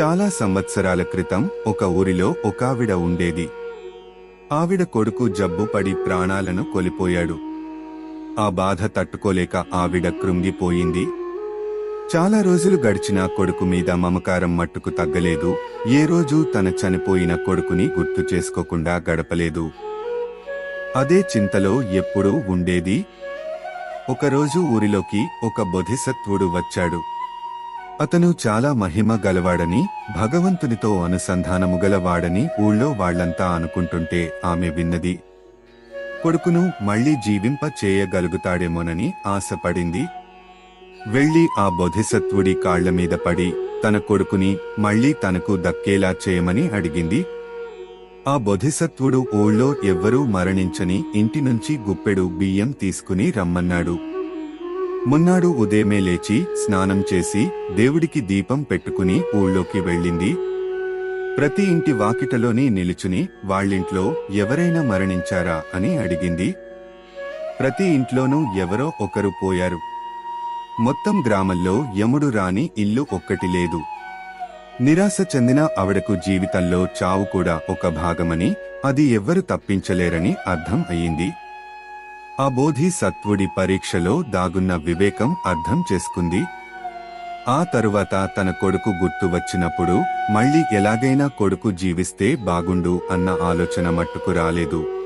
చాలా సంవత్సరాల క్రితం ఒక ఊరిలో ఒకావిడ ఉండేది. ఆవిడ కొడుకు జబ్బు పడి ప్రాణాలను కోల్పోయాడు. ఆ బాధ తట్టుకోలేక ఆవిడ కృంగిపోయింది. చాలా రోజులు గడిచినా కొడుకు మీద మమకారం మట్టుకు తగ్గలేదు. ఏ రోజు తన చనిపోయిన కొడుకుని గుర్తు చేసుకోకుండా గడపలేదు. అదే చింతలో ఎప్పుడూ ఉండేది. ఒకరోజు ఊరిలోకి ఒక బోధిసత్వుడు వచ్చాడు. అతను చాలా మహిమ గలవాడని, భగవంతునితో అనుసంధానముగలవాడని ఊళ్ళో వాళ్లంతా అనుకుంటుంటే ఆమె విన్నది. కొడుకును మళ్లీ జీవింప చేయగలుగుతాడేమోనని ఆశపడింది. వెళ్లి ఆ బోధిసత్వుడి కాళ్లమీద పడి తన కొడుకుని మళ్లీ తనకు దక్కేలా చేయమని అడిగింది. ఆ బోధిసత్వుడు ఊళ్ళో ఎవ్వరూ మరణించని ఇంటినుంచి గుప్పెడు బియ్యం తీసుకుని రమ్మన్నాడు. మొన్నాడు ఉదయమే లేచి స్నానం చేసి దేవుడికి దీపం పెట్టుకుని ఊళ్ళోకి వెళ్ళింది. ప్రతి ఇంటి వాకిటలోనే నిలుచుని వాళ్ళింట్లో ఎవరైనా మరణించారా అని అడిగింది. ప్రతి ఇంట్లోనూ ఎవరో ఒకరు పోయారు. మొత్తం గ్రామంలో యముడు రాని ఇల్లు ఒక్కటి లేదు. నిరాశ చెందిన ఆవిడకు జీవితంలో చావు కూడా ఒక భాగమని, అది ఎవ్వరు తప్పించలేరని అర్థం అయింది. ఆ బోధి సత్వుడి పరీక్షలో దాగున్న వివేకం అర్థం చేసుకుంది. ఆ తరువాత తన కొడుకు గుర్తు వచ్చినప్పుడు మళ్లీ ఎలాగైనా కొడుకు జీవిస్తే బాగుండు అన్న ఆలోచన మట్టుకు రాలేదు.